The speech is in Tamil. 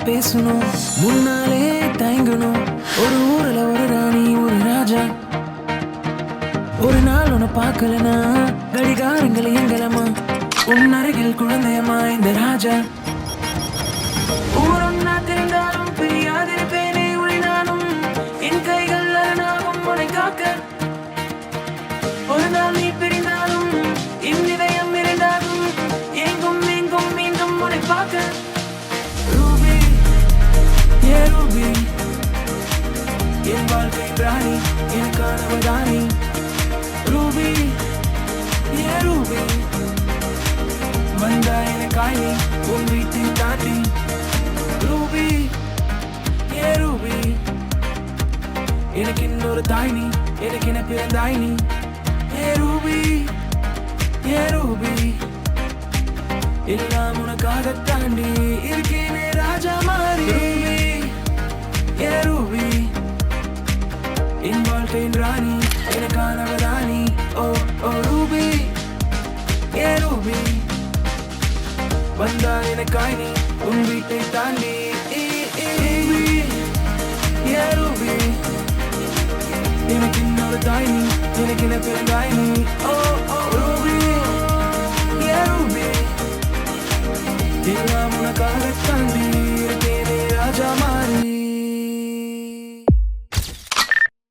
பேசணும், முன்னாலே தயங்கணும். ஒரு ஊர்ல ஒரு ராணி ஒரு ராஜா. ஒரு நாள் உன்னை பார்க்கலனா கடிகாரங்கள் எங்கலமா, உன் அருகில் குழந்தையம்மா இந்த ராஜா. ஊரொன்னா தெரிந்தாலும் பிரியாதிருப்பேனே உன்னை நானும், என் கைகள் அரணாகும் உன்னை காக்க. ஒரு நாள் நீ பிரிந்தாலும் என் இதயம் இரண்டாகும், எங்கும் எங்கும் மீண்டும் உன்னை பார்க்க. ரூபி ஏ ரூபி, என் வாழ்க்கை ராணி, என் கனவு ராணி. ரூபி ஏ ரூபி, வந்தா எனக்காய் நீ உன் வீட்டை தாண்டி. ரூபி ஏ ரூபி, எனக்கு இன்னொரு தாய் நீ, எனக்கு என பிறந்தாய் நீ. ஏ ரூபி ஏ ரூபி, எல்லாம் உனக்காக தாண்டி இருக்கேனே ராஜா மாறி. ரூபி ஏ ரூபி, என் வாழ்க்கையின் ராணி, எனக்கான ராணி. ஓ ஓ ரூபி ஏ ரூபி, வந்தா எனக்காய் நீ உன் வீட்டை தாண்டி. ரூபி ஏ ரூபி, எனக்கு இன்னொரு தாய் நீ, எனக்கு என பிறந்தாய் நீ.